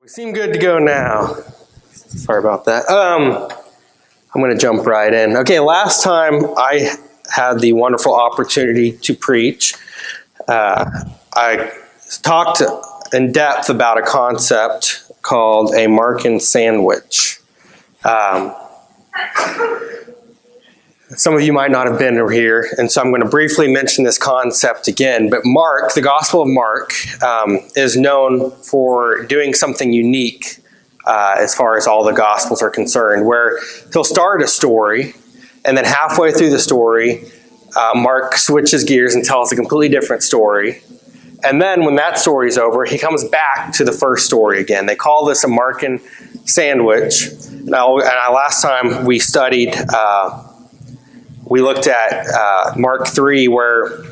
We seem good to go now. Sorry about that. I'm going to jump right in. Okay, last time I had the wonderful opportunity to preach. I talked in depth about a concept called a Markan sandwich. Some of you might not have been here, and so I'm going to briefly mention this concept again. But Mark, the Gospel of Mark, is known for doing something unique as far as all the Gospels are concerned, where he'll start a story, and then halfway through the story, Mark switches gears and tells a completely different story. And then when that story's over, he comes back to the first story again. They call this a Markan sandwich. Last time we studied... We looked at Mark 3, where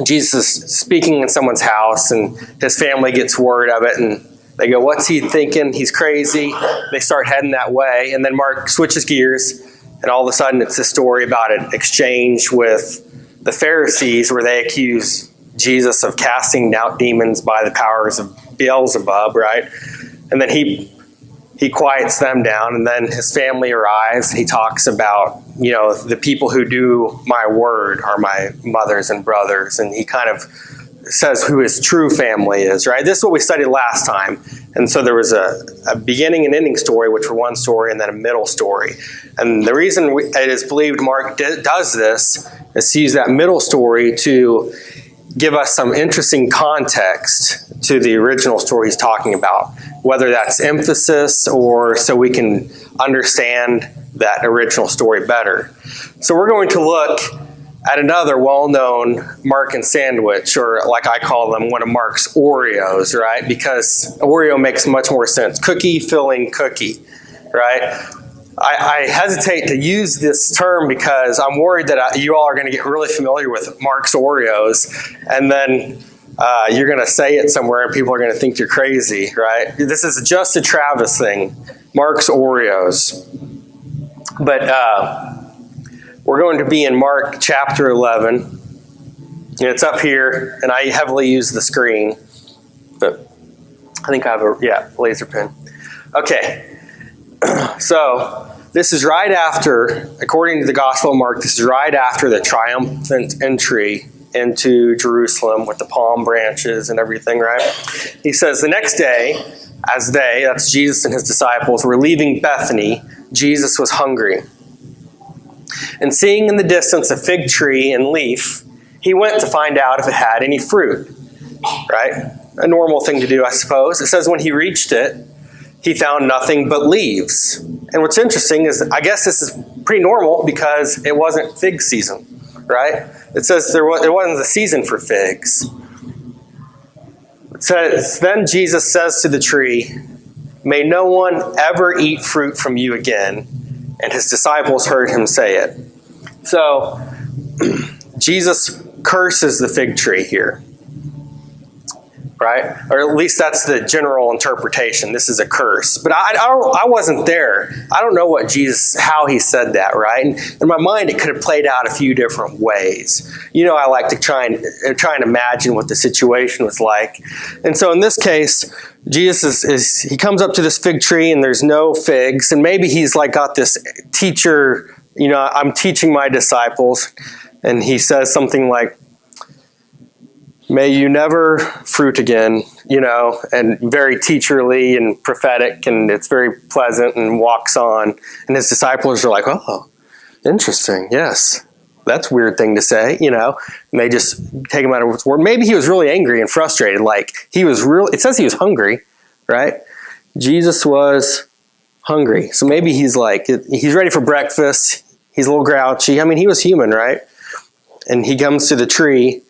Jesus is speaking in someone's house, and his family gets word of it, and they go, "What's he thinking? He's crazy." They start heading that way, and then Mark switches gears, and all of a sudden it's a story about an exchange with the Pharisees, where they accuse Jesus of casting out demons by the powers of Beelzebub, right? And then he quiets them down, and then his family arrives. He talks about, the people who do my word are my mothers and brothers, and he kind of says who his true family is, right? This is what we studied last time. And so there was a beginning and ending story, which were one story, and then a middle story. And the reason it is believed Mark does this is to use that middle story to give us some interesting context to the original story he's talking about, whether that's emphasis or so we can understand that original story better. So we're going to look at another well-known Markan sandwich, or like I call them, one of Mark's Oreos, right? Because Oreo makes much more sense. Cookie filling cookie, right? I hesitate to use this term because I'm worried that you all are going to get really familiar with Mark's Oreos, and then you're going to say it somewhere and people are going to think you're crazy, right? This is just a Travis thing, Mark's Oreos. But we're going to be in Mark chapter 11. And it's up here, and I heavily use the screen, but I think I have a laser pen. Okay. So this is right after, according to the Gospel of Mark, this is right after the triumphant entry into Jerusalem with the palm branches and everything, right? He says, the next day, as that's Jesus and his disciples, were leaving Bethany, Jesus was hungry. And seeing in the distance a fig tree and leaf, he went to find out if it had any fruit, right? A normal thing to do, I suppose. It says when he reached it, he found nothing but leaves. And what's interesting is, I guess this is pretty normal because it wasn't fig season, right? It says it wasn't the season for figs. It says, then Jesus says to the tree, "May no one ever eat fruit from you again." And his disciples heard him say it. So, Jesus curses the fig tree here. Right? Or at least that's the general interpretation. This is a curse. But I wasn't there. I don't know how he said that, right? And in my mind, it could have played out a few different ways. I like to try and imagine what the situation was like. And so in this case, Jesus he comes up to this fig tree and there's no figs. And maybe he's like got this teacher, I'm teaching my disciples. And he says something like, "May you never fruit again," and very teacherly and prophetic, and it's very pleasant, and walks on. And his disciples are like, "Oh, interesting. Yes, that's a weird thing to say," and they just take him out of his word. Maybe he was really angry and frustrated. It says he was hungry, right? Jesus was hungry. So maybe he's ready for breakfast. He's a little grouchy. I mean, he was human, right? And he comes to the tree,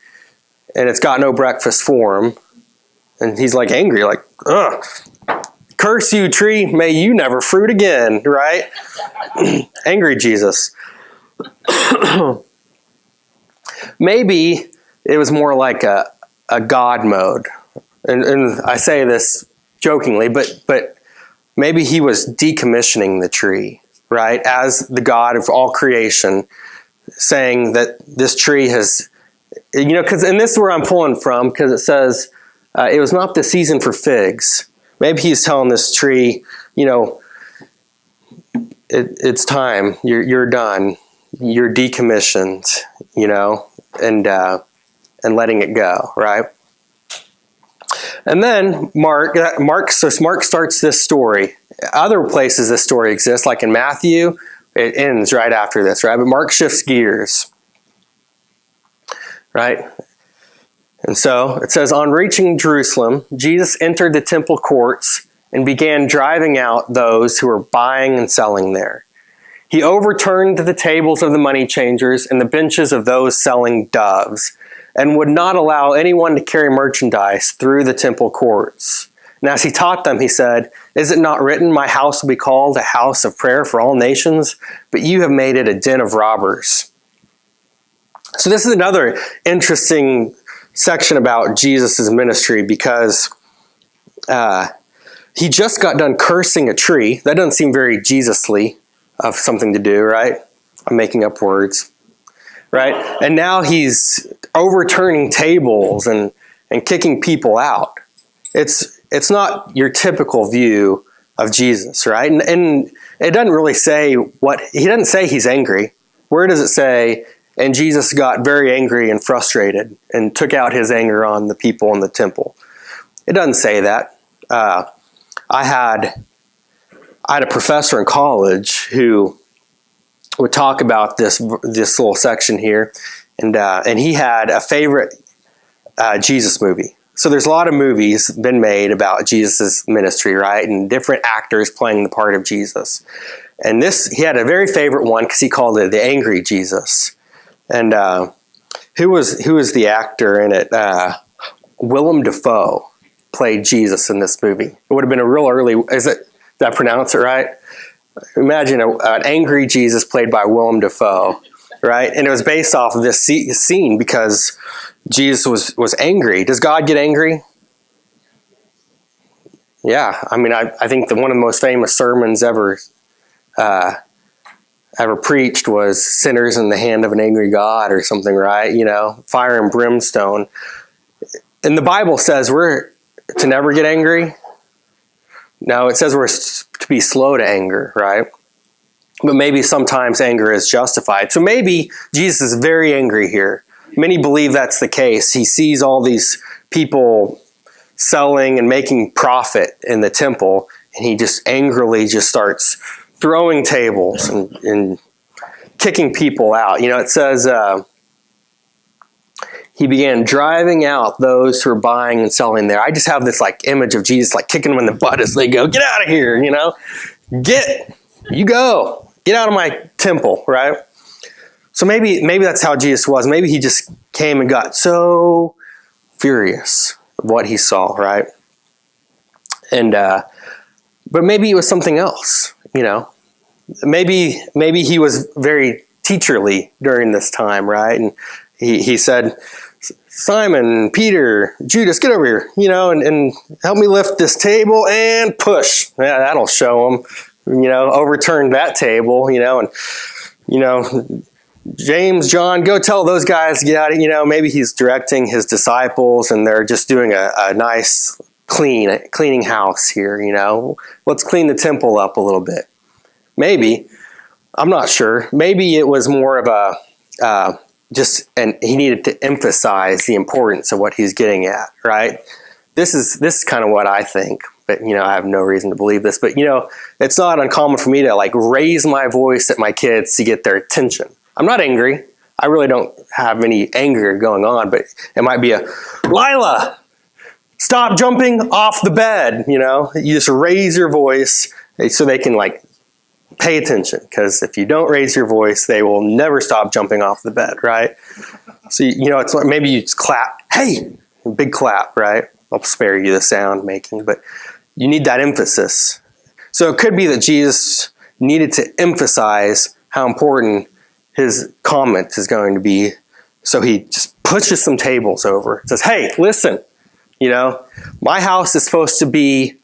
and it's got no breakfast for him. And he's angry, "Ugh, curse you, tree, may you never fruit again," right? Angry Jesus. Maybe it was more like a God mode. And I say this jokingly, but maybe he was decommissioning the tree, right? As the God of all creation, saying that this tree has... and this is where I'm pulling from, because it says it was not the season for figs, Maybe he's telling this tree, it's time. You're done. You're decommissioned, and letting it go, right? And then Mark starts this story. Other places this story exists, like in Matthew, it ends right after this, right? But Mark shifts gears, right? And so it says, on reaching Jerusalem, Jesus entered the temple courts and began driving out those who were buying and selling there. He overturned the tables of the money changers and the benches of those selling doves, and would not allow anyone to carry merchandise through the temple courts. And as he taught them, he said, is it not written, my house will be called a house of prayer for all nations, but you have made it a den of robbers. So this is another interesting section about Jesus' ministry, because he just got done cursing a tree. That doesn't seem very Jesus-ly of something to do, right? I'm making up words, right? And now he's overturning tables and kicking people out. It's not your typical view of Jesus, right? And it doesn't really say he doesn't say he's angry. Where does it say, and Jesus got very angry and frustrated and took out his anger on the people in the temple? It doesn't say that. I had a professor in college who would talk about this little section here, and he had a favorite Jesus movie. So there's a lot of movies been made about Jesus' ministry, right? And different actors playing the part of Jesus. And he had a very favorite one because he called it The Angry Jesus. And who was the actor in it? Willem Dafoe played Jesus in this movie. It would have been a real early, did I pronounce it right? Imagine an angry Jesus played by Willem Dafoe, right? And it was based off of this scene because Jesus was angry. Does God get angry? Yeah, I mean, I think one of the most famous sermons ever preached was "Sinners in the Hand of an Angry God" or something, right? Fire and brimstone. And the Bible says we're to never get angry. No, it says we're to be slow to anger, right? But maybe sometimes anger is justified. So maybe Jesus is very angry here. Many believe that's the case. He sees all these people selling and making profit in the temple, and he just angrily starts throwing tables and kicking people out. It says he began driving out those who were buying and selling there. I just have this image of Jesus kicking them in the butt as they go, get out of here, get out of my temple, right? So maybe that's how Jesus was. Maybe he just came and got so furious of what he saw, right? And but maybe it was something else, Maybe he was very teacherly during this time, right? And he said, Simon, Peter, Judas, get over here, and help me lift this table and push. Yeah, that'll show them, overturn that table, and, James, John, go tell those guys to get out of, maybe he's directing his disciples and they're just doing a nice cleaning house here, let's clean the temple up a little bit. Maybe, I'm not sure. Maybe it was more of a, and he needed to emphasize the importance of what he's getting at, right? This is kind of what I think, but I have no reason to believe this, but it's not uncommon for me to raise my voice at my kids to get their attention. I'm not angry. I really don't have any anger going on, but it might be Lila, stop jumping off the bed. You just raise your voice so they can pay attention, because if you don't raise your voice, they will never stop jumping off the bed, right? So, it's maybe you just clap, hey, big clap, right? I'll spare you the sound making, but you need that emphasis. So it could be that Jesus needed to emphasize how important his comment is going to be. So he just pushes some tables over, says, hey, listen, my house is supposed to be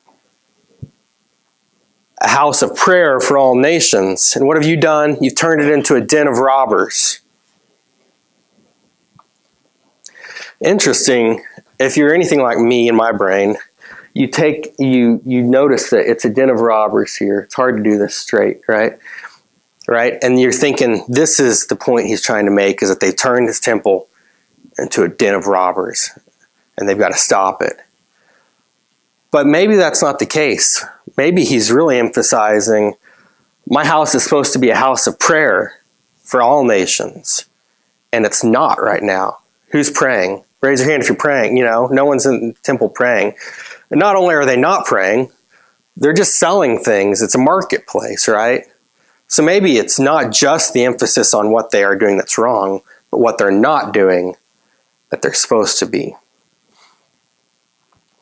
a house of prayer for all nations. And what have you done? You've turned it into a den of robbers. Interesting. If you're anything like me in my brain, you notice that it's a den of robbers here. It's hard to do this straight, right? Right? And you're thinking, this is the point he's trying to make, is that they turned his temple into a den of robbers, and they've got to stop it. But maybe that's not the case. Maybe he's really emphasizing, my house is supposed to be a house of prayer for all nations, and it's not right now. Who's praying? Raise your hand if you're praying. No one's in the temple praying. And not only are they not praying, they're just selling things. It's a marketplace, right? So maybe it's not just the emphasis on what they are doing that's wrong, but what they're not doing that they're supposed to be.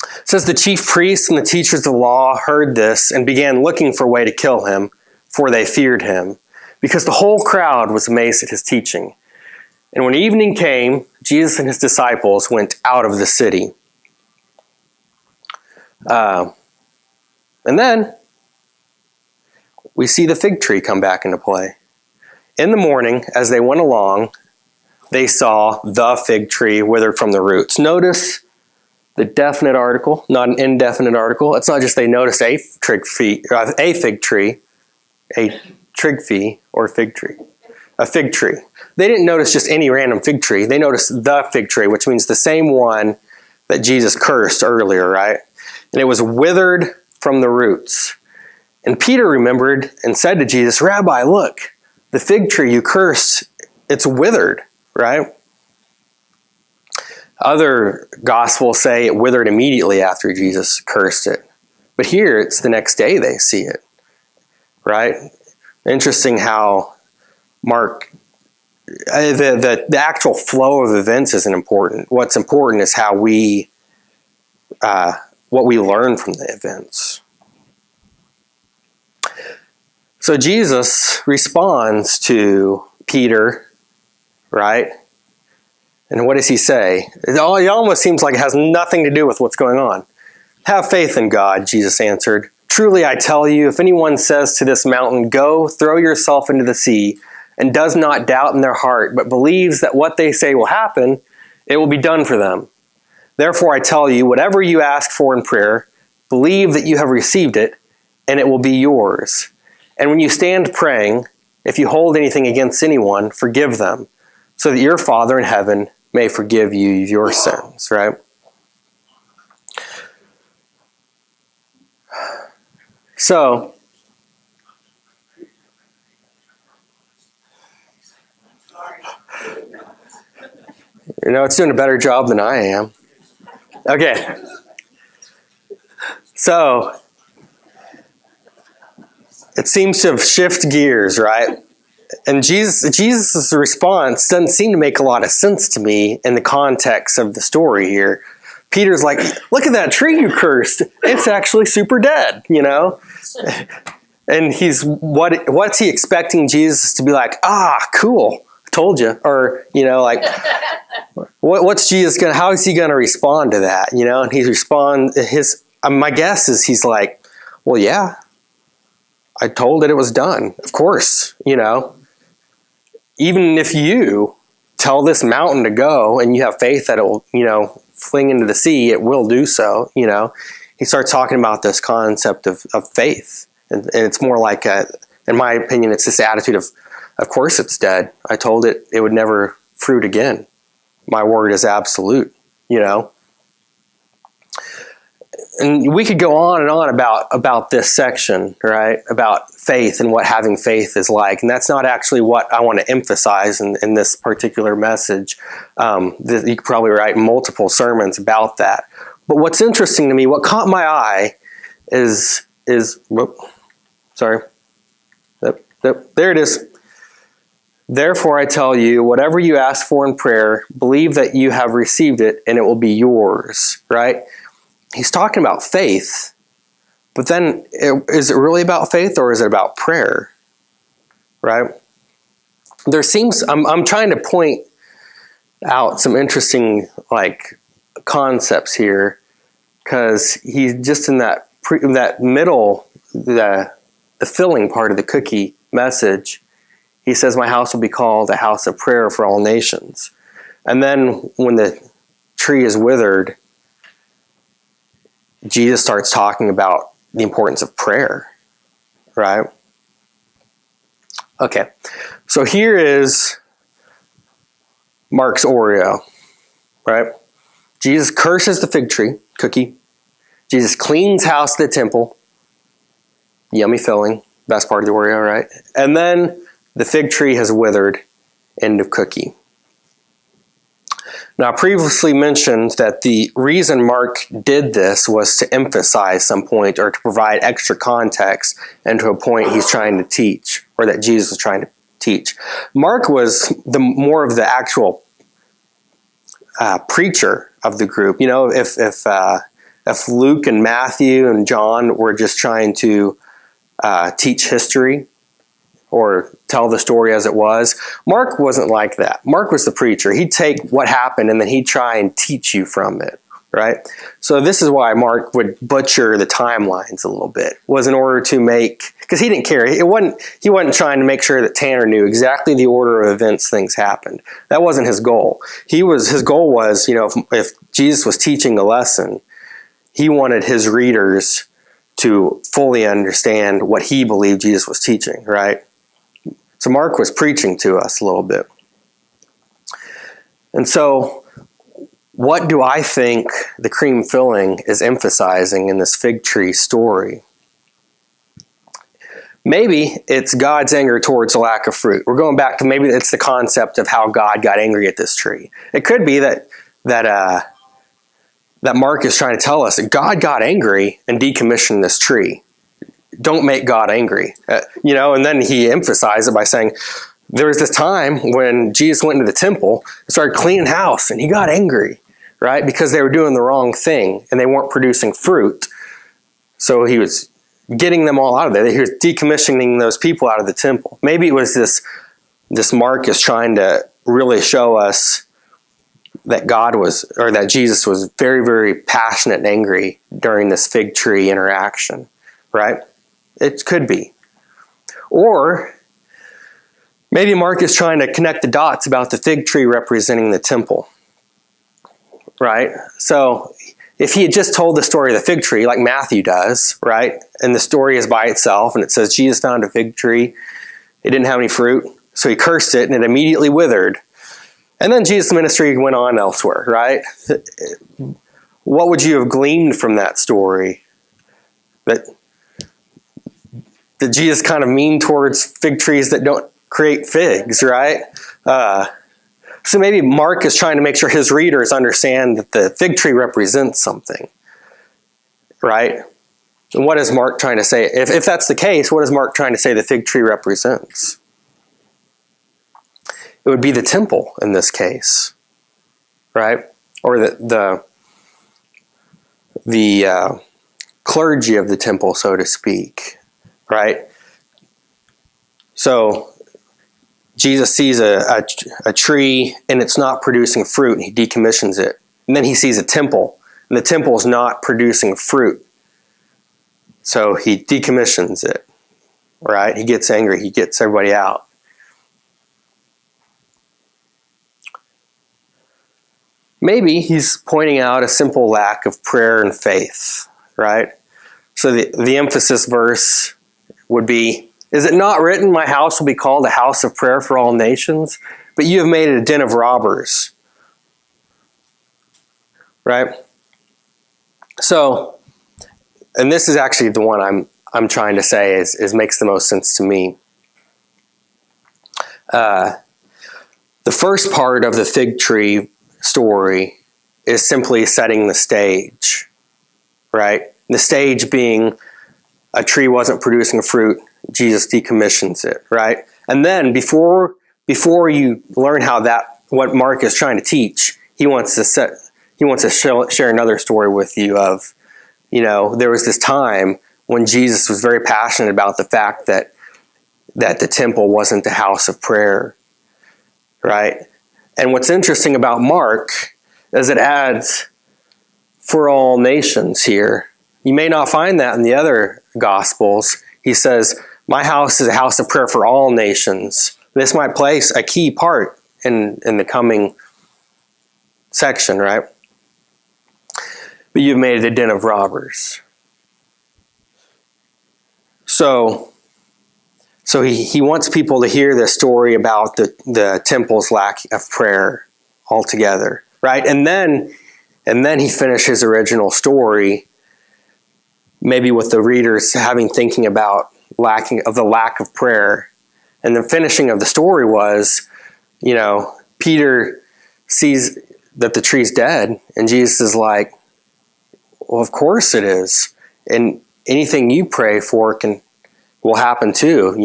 It says the chief priests and the teachers of the law heard this and began looking for a way to kill him, for they feared him, because the whole crowd was amazed at his teaching. And when evening came, Jesus and his disciples went out of the city. And then we see the fig tree come back into play. In the morning, as they went along, they saw the fig tree withered from the roots. Notice the definite article, not an indefinite article. It's not just they noticed a fig tree, a trig tree, or fig tree. A fig tree. They didn't notice just any random fig tree. They noticed the fig tree, which means the same one that Jesus cursed earlier, right? And it was withered from the roots. And Peter remembered and said to Jesus, Rabbi, look, the fig tree you cursed, it's withered, right? Other gospels say it withered immediately after Jesus cursed it. But here, it's the next day they see it, right? Interesting how Mark, the actual flow of events isn't important. What's important is how what we learn from the events. So Jesus responds to Peter, right? And what does he say? It almost seems like it has nothing to do with what's going on. Have faith in God, Jesus answered. Truly I tell you, if anyone says to this mountain, go, throw yourself into the sea, and does not doubt in their heart, but believes that what they say will happen, it will be done for them. Therefore I tell you, whatever you ask for in prayer, believe that you have received it, and it will be yours. And when you stand praying, if you hold anything against anyone, forgive them, so that your Father in heaven may forgive you your sins, right? So, it's doing a better job than I am. Okay. So, it seems to have shifted gears, right? And Jesus' response doesn't seem to make a lot of sense to me in the context of the story here. Peter's like, look at that tree you cursed. It's actually super dead, And what's he expecting Jesus to be like, cool, told you. Or, what's Jesus how is he going to respond to that? And my guess is he's like, well, yeah, I told it was done. Of course, even if you tell this mountain to go and you have faith that it will, fling into the sea, it will do so, He starts talking about this concept of faith. And it's more like, in my opinion, it's this attitude of course it's dead. I told it would never fruit again. My word is absolute, And we could go on and on about this section, right? About faith and what having faith is like. And that's not actually what I want to emphasize in this particular message. You could probably write multiple sermons about that. But what's interesting to me, what caught my eye is there it is. Therefore I tell you, whatever you ask for in prayer, believe that you have received it and it will be yours, right? He's talking about faith, but then is it really about faith or is it about prayer, right? I'm trying to point out some interesting concepts here, because he's just in that middle, the filling part of the cookie message. He says, my house will be called a house of prayer for all nations. And then when the tree is withered, Jesus starts talking about the importance of prayer, right? Okay, so here is Mark's Oreo, right? Jesus curses the fig tree, cookie. Jesus cleans house at the temple. Yummy filling, best part of the Oreo, right? And then the fig tree has withered, end of cookie. Now, I previously mentioned that the reason Mark did this was to emphasize some point or to provide extra context and to a point he's trying to teach, or that Jesus was trying to teach. Mark was the more of the actual preacher of the group. You know, if Luke and Matthew and John were just trying to teach history or tell the story as it was, Mark wasn't like that. Mark was the preacher. He'd take what happened and then he'd try and teach you from it, right? So this is why Mark would butcher the timelines a little bit, was in order to make, because he didn't care. He wasn't trying to make sure that Tanner knew exactly the order of events things happened. That wasn't his goal. His goal was, you know, if Jesus was teaching a lesson, he wanted his readers to fully understand what he believed Jesus was teaching, right? So Mark was preaching to us a little bit. And so what do I think the cream filling is emphasizing in this fig tree story? Maybe it's God's anger towards the lack of fruit. We're going back to maybe it's the concept of how God got angry at this tree. It could be that Mark is trying to tell us that God got angry and decommissioned this tree. Don't make God angry. And then he emphasized it by saying, there was this time when Jesus went into the temple and started cleaning house, and he got angry, right? Because they were doing the wrong thing and they weren't producing fruit. So he was getting them all out of there. He was decommissioning those people out of the temple. Maybe it was this Mark is trying to really show us that that Jesus was very, very passionate and angry during this fig tree interaction, right? It could be. Or maybe Mark is trying to connect the dots about the fig tree representing the temple, right? So if he had just told the story of the fig tree like Matthew does, right? And the story is by itself and it says Jesus found a fig tree. It didn't have any fruit. So he cursed it and it immediately withered. And then Jesus' ministry went on elsewhere, right? What would you have gleaned from that story? That Jesus kind of mean towards fig trees that don't create figs, right? So maybe Mark is trying to make sure his readers understand that the fig tree represents something, right? And what is Mark trying to say? If that's the case, what is Mark trying to say the fig tree represents? It would be the temple in this case, right? Or the clergy of the temple, so to speak, right? So Jesus sees a tree and it's not producing fruit, and he decommissions it. And then he sees a temple, and the temple is not producing fruit. So he decommissions it, right? He gets angry. He gets everybody out. Maybe he's pointing out a simple lack of prayer and faith, right? So the emphasis verse would be, is it not written, my house will be called a house of prayer for all nations? But you have made it a den of robbers, right? So, and this is actually the one I'm trying to say is makes the most sense to me. The first part of the fig tree story is simply setting the stage, right? The stage being a tree wasn't producing fruit, Jesus decommissions it, right? And then before you learn what Mark is trying to teach, he wants to share another story with you of, there was this time when Jesus was very passionate about the fact that the temple wasn't the house of prayer, right? And what's interesting about Mark is it adds for all nations here. You may not find that in the other Gospels. He says, my house is a house of prayer for all nations. This might play a key part in the coming section, right? but you've made it a den of robbers. So he wants people to hear this story about the temple's lack of prayer altogether, right? And then he finished his original story, maybe with the readers thinking about the lack of prayer. And the finishing of the story was, Peter sees that the tree's dead, and Jesus is like, well, of course it is. And anything you pray for will happen too,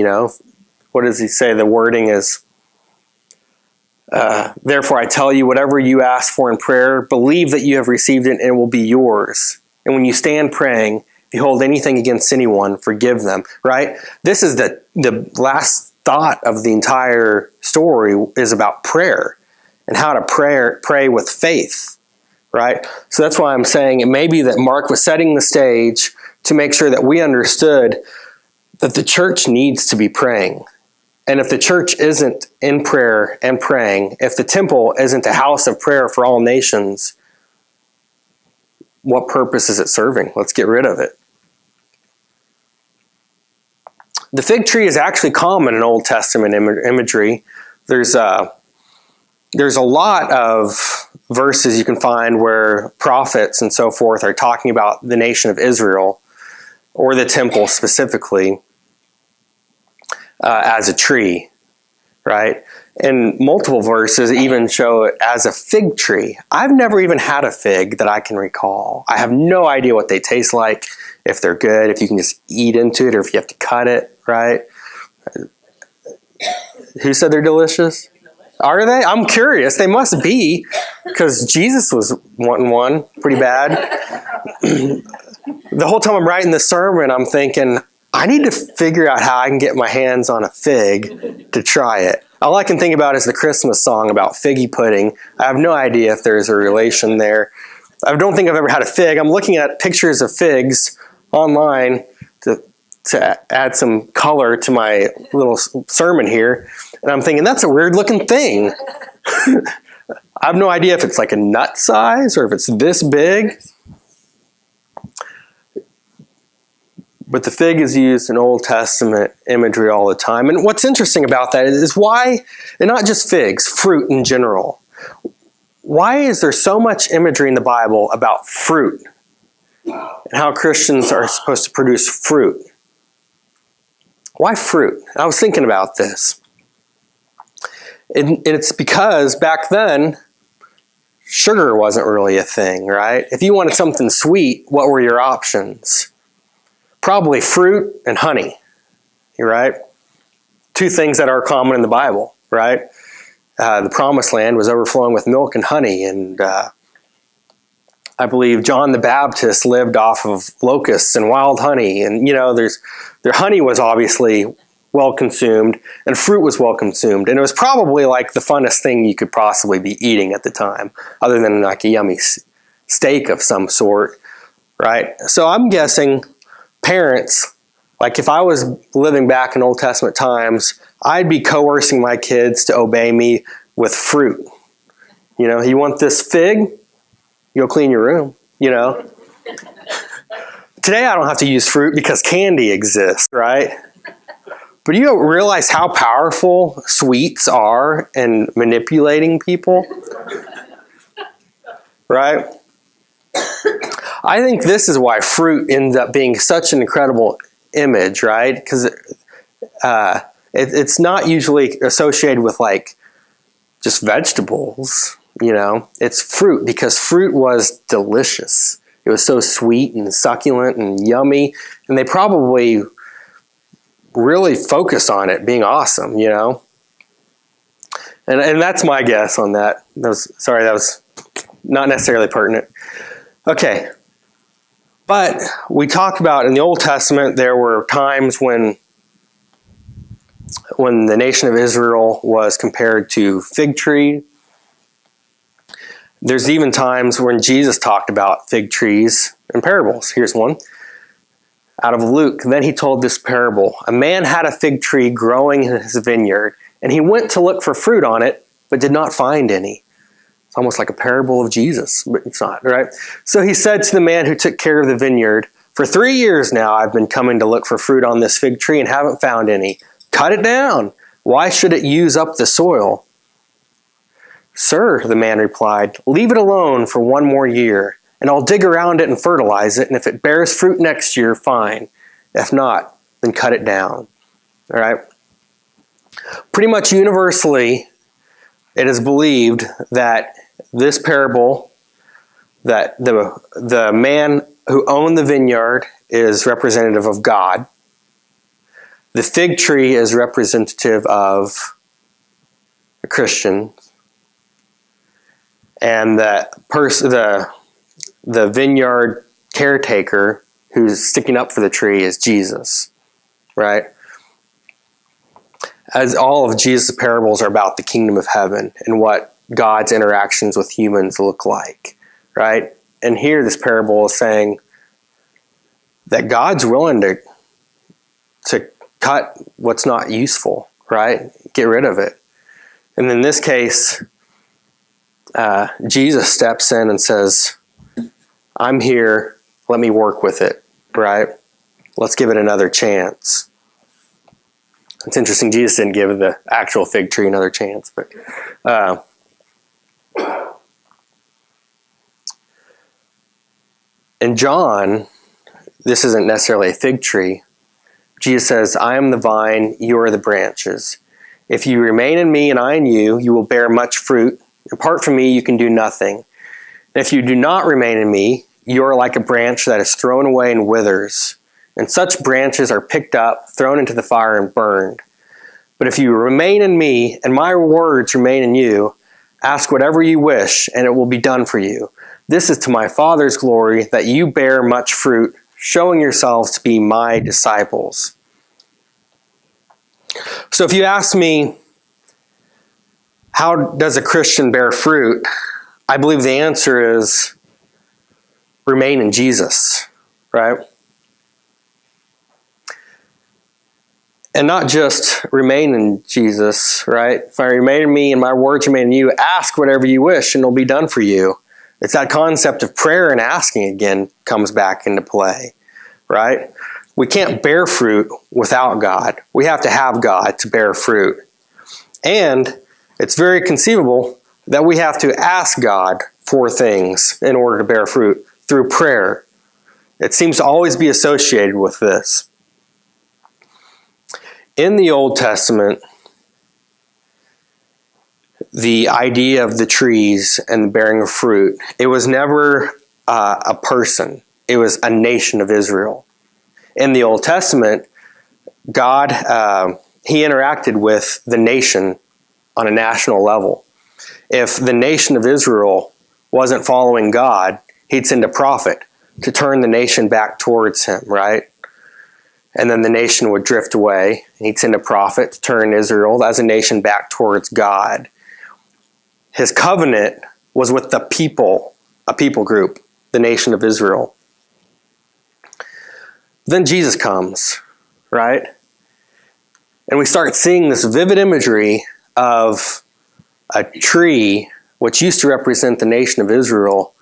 What does he say? The wording is, therefore I tell you, whatever you ask for in prayer, believe that you have received it and it will be yours. And when you stand praying, if you hold anything against anyone, forgive them, right? This is the last thought of the entire story is about prayer and how to pray with faith, right? So that's why I'm saying it may be that Mark was setting the stage to make sure that we understood that the church needs to be praying. And if the church isn't in prayer and praying, if the temple isn't a house of prayer for all nations, what purpose is it serving? Let's get rid of it. The fig tree is actually common in Old Testament imagery. There's a lot of verses you can find where prophets and so forth are talking about the nation of Israel, or the temple specifically, as a tree, right? And multiple verses even show it as a fig tree. I've never even had a fig that I can recall. I have no idea what they taste like, if they're good, if you can just eat into it, or if you have to cut it, right? Who said they're delicious? Are they? I'm curious. They must be, because Jesus was wanting one pretty bad. The whole time I'm writing the sermon, I'm thinking, I need to figure out how I can get my hands on a fig to try it. All I can think about is the Christmas song about figgy pudding. I have no idea if there's a relation there. I don't think I've ever had a fig. I'm looking at pictures of figs online to add some color to my little sermon here. And I'm thinking, that's a weird looking thing. I have no idea if it's like a nut size or if it's this big. But the fig is used in Old Testament imagery all the time. And what's interesting about that is why, and not just figs, fruit in general. Why is there so much imagery in the Bible about fruit and how Christians are supposed to produce fruit? Why fruit? I was thinking about this. And it's because back then, sugar wasn't really a thing, right? If you wanted something sweet, what were your options? Probably fruit and honey, right? Two things that are common in the Bible, right? The Promised Land was overflowing with milk and honey, and I believe John the Baptist lived off of locusts and wild honey, and their honey was obviously well consumed, and fruit was well consumed, and it was probably like the funnest thing you could possibly be eating at the time, other than like a yummy steak of some sort, right? So I'm guessing parents, like if I was living back in Old Testament times, I'd be coercing my kids to obey me with fruit. You want this fig? You'll clean your room, Today I don't have to use fruit because candy exists, right? But you don't realize how powerful sweets are in manipulating people, right? I think this is why fruit ends up being such an incredible image, right? Because it's not usually associated with like just vegetables, It's fruit because fruit was delicious. It was so sweet and succulent and yummy, and they probably really focused on it being awesome, And that's my guess on that. That was not necessarily pertinent. Okay. But we talked about in the Old Testament, there were times when the nation of Israel was compared to fig tree. There's even times when Jesus talked about fig trees in parables. Here's one out of Luke. Then he told this parable. A man had a fig tree growing in his vineyard, and he went to look for fruit on it, but did not find any. It's almost like a parable of Jesus, but it's not, right? So he said to the man who took care of the vineyard, "For 3 years now I've been coming to look for fruit on this fig tree and haven't found any. Cut it down. Why should it use up the soil?" "Sir," the man replied, "leave it alone for 1 more year, and I'll dig around it and fertilize it, and if it bears fruit next year, fine. If not, then cut it down." All right? Pretty much universally, it is believed that this parable, that the man who owned the vineyard is representative of God. The fig tree is representative of a Christian. And the vineyard caretaker who's sticking up for the tree is Jesus, right? As all of Jesus' parables are about the kingdom of heaven and what God's interactions with humans look like, right? And here this parable is saying that God's willing to cut what's not useful, right? Get rid of it. And in this case, Jesus steps in and says, "I'm here, let me work with it," right? Let's give it another chance. It's interesting, Jesus didn't give the actual fig tree another chance, but in John, this isn't necessarily a fig tree. Jesus says, "I am the vine, you are the branches. If you remain in me and I in you, you will bear much fruit. Apart from me, you can do nothing. And if you do not remain in me, you are like a branch that is thrown away and withers. And such branches are picked up, thrown into the fire, and burned. But if you remain in me, and my words remain in you, ask whatever you wish, and it will be done for you. This is to my Father's glory, that you bear much fruit, showing yourselves to be my disciples." So if you ask me, how does a Christian bear fruit? I believe the answer is remain in Jesus, right? And not just remain in Jesus, right? If I remain in me and my words remain in you, ask whatever you wish and it'll be done for you. It's that concept of prayer and asking again comes back into play, right? We can't bear fruit without God. We have to have God to bear fruit. And it's very conceivable that we have to ask God for things in order to bear fruit through prayer. It seems to always be associated with this. In the Old Testament, the idea of the trees and the bearing of fruit, it was never a person. It was a nation of Israel. In the Old Testament, God, he interacted with the nation on a national level. If the nation of Israel wasn't following God, he'd send a prophet to turn the nation back towards him, right? And then the nation would drift away. He'd send a prophet to turn Israel as a nation back towards God. His covenant was with the people, a people group, the nation of Israel. Then Jesus comes, right? And we start seeing this vivid imagery of a tree, which used to represent the nation of Israel,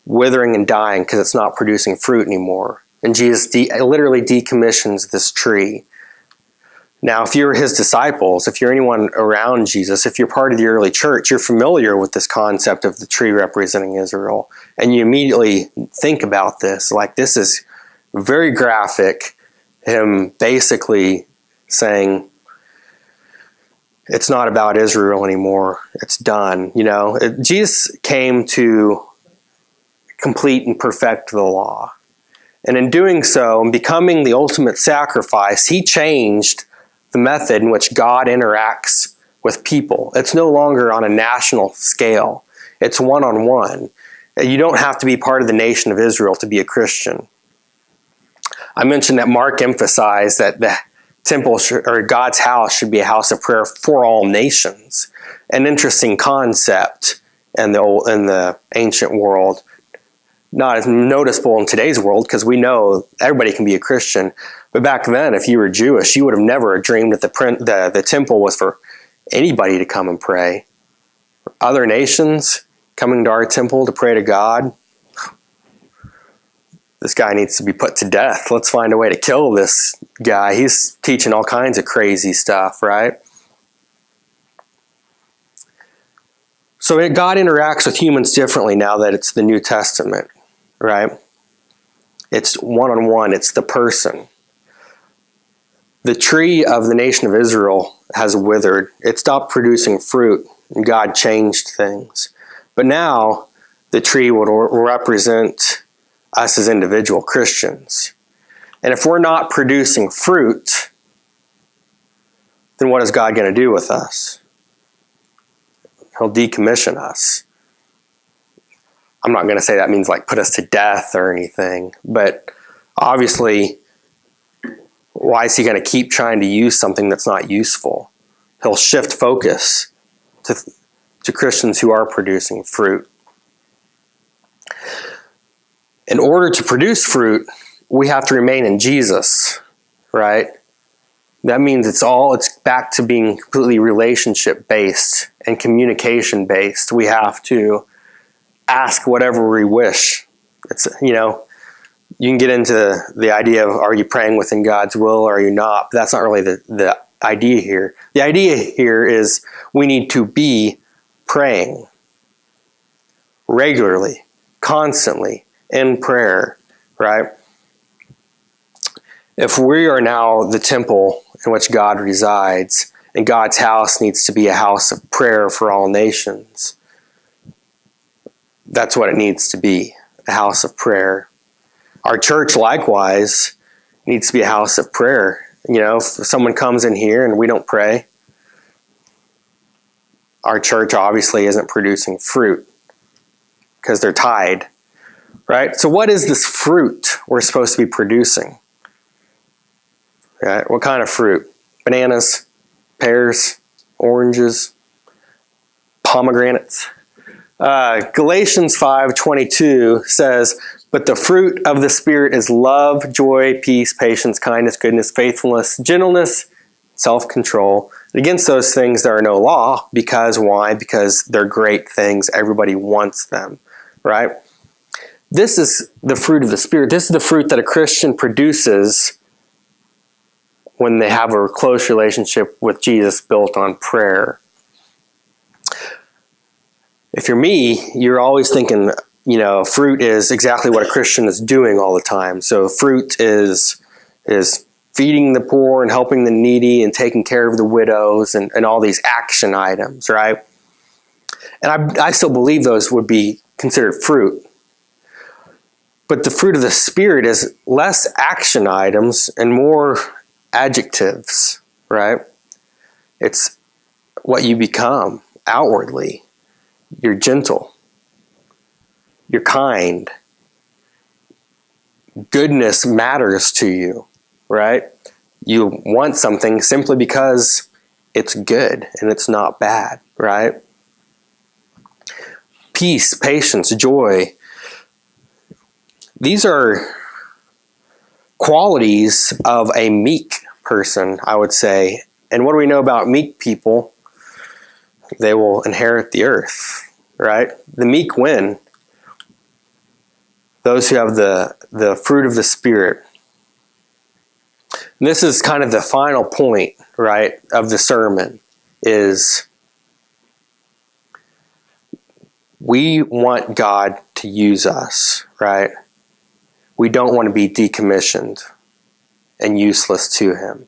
withering and dying because it's not producing fruit anymore. And Jesus literally decommissions this tree. Now, if you're his disciples, if you're anyone around Jesus, if you're part of the early church, you're familiar with this concept of the tree representing Israel. And you immediately think about this, like this is very graphic, him basically saying, it's not about Israel anymore. It's done. Jesus came to complete and perfect the law. And in doing so, and becoming the ultimate sacrifice, he changed the method in which God interacts with people. It's no longer on a national scale. It's one-on-one. You don't have to be part of the nation of Israel to be a Christian. I mentioned that Mark emphasized that the temple or God's house should be a house of prayer for all nations. An interesting concept in the ancient world. Not as noticeable in today's world because we know everybody can be a Christian. But back then, if you were Jewish, you would have never dreamed that the temple was for anybody to come and pray. Other nations, coming to our temple to pray to God. This guy needs to be put to death. Let's find a way to kill this guy. He's teaching all kinds of crazy stuff, right? So God interacts with humans differently now that it's the New Testament, right? It's one-on-one. It's the person. The tree of the nation of Israel has withered. It stopped producing fruit, and God changed things. But now the tree will represent us as individual Christians. And if we're not producing fruit, then what is God going to do with us? He'll decommission us. I'm not going to say that means like put us to death or anything, but obviously, why is he going to keep trying to use something that's not useful? He'll shift focus to Christians who are producing fruit. In order to produce fruit, we have to remain in Jesus, right? That means it's back to being completely relationship-based and communication-based. We have to ask whatever we wish. It's, you can get into the idea of, are you praying within God's will or are you not? But that's not really the idea here. The idea here is we need to be praying regularly, constantly, in prayer, right? If we are now the temple in which God resides, and God's house needs to be a house of prayer for all nations, that's what it needs to be, a house of prayer. Our church, likewise, needs to be a house of prayer. If someone comes in here and we don't pray, our church obviously isn't producing fruit because they're tied, right? So what is this fruit we're supposed to be producing? Right? What kind of fruit? Bananas, pears, oranges, pomegranates. Galatians 5:22 says, "But the fruit of the Spirit is love, joy, peace, patience, kindness, goodness, faithfulness, gentleness, self-control. Against those things there are no law." Because why? Because they're great things. Everybody wants them, right? This is the fruit of the Spirit. This is the fruit that a Christian produces when they have a close relationship with Jesus built on prayer. If you're me, you're always thinking, fruit is exactly what a Christian is doing all the time. So fruit is feeding the poor and helping the needy and taking care of the widows and all these action items, right? And I still believe those would be considered fruit. But the fruit of the Spirit is less action items and more adjectives, right? It's what you become outwardly. You're gentle. You're kind. Goodness matters to you, right? You want something simply because it's good and it's not bad, right? Peace, patience, joy. These are qualities of a meek person, I would say. And what do we know about meek people? They will inherit the earth, right? The meek win. Those who have the fruit of the Spirit. And this is kind of the final point, right, of the sermon, is we want God to use us, right? We don't want to be decommissioned and useless to Him.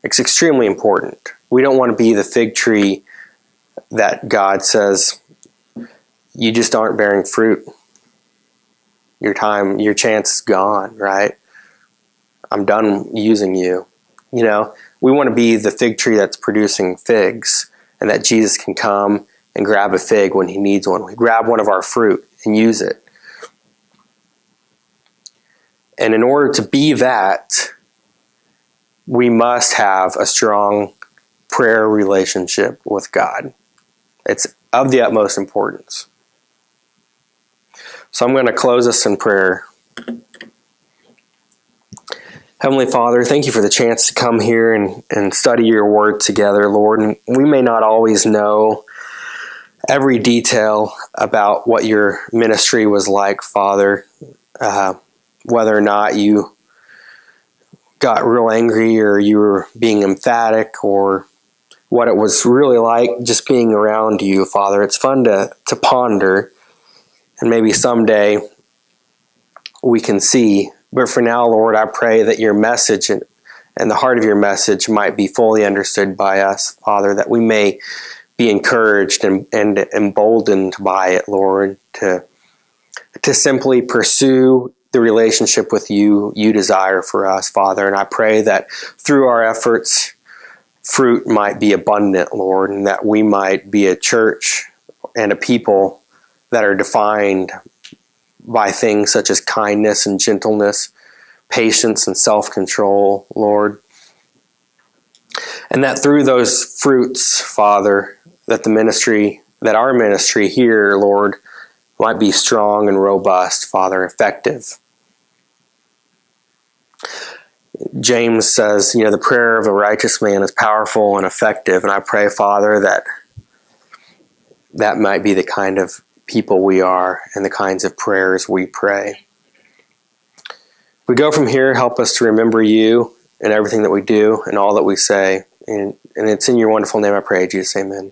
It's extremely important. We don't want to be the fig tree that God says, you just aren't bearing fruit. Your chance is gone, right? I'm done using you. We want to be the fig tree that's producing figs, and that Jesus can come and grab a fig when He needs one. We grab one of our fruit and use it. And in order to be that, we must have a strong prayer relationship with God. It's of the utmost importance. So I'm going to close us in prayer. Heavenly Father, thank you for the chance to come here and study your word together, Lord. And we may not always know every detail about what your ministry was like, Father, whether or not you got real angry or you were being emphatic, or what it was really like just being around you, Father. It's fun to ponder, and maybe someday we can see. But for now, Lord, I pray that your message and the heart of your message might be fully understood by us, Father, that we may be encouraged and emboldened by it, Lord, to simply pursue the relationship with you desire for us, Father. And I pray that through our efforts, fruit might be abundant, Lord, and that we might be a church and a people that are defined by things such as kindness and gentleness, patience and self-control, Lord. And that through those fruits, Father, that our ministry here, Lord, might be strong and robust, Father, effective. James says, the prayer of a righteous man is powerful and effective. And I pray, Father, that might be the kind of people we are and the kinds of prayers we pray. We go from here, help us to remember you in everything that we do and all that we say. And it's in your wonderful name I pray, Jesus, amen.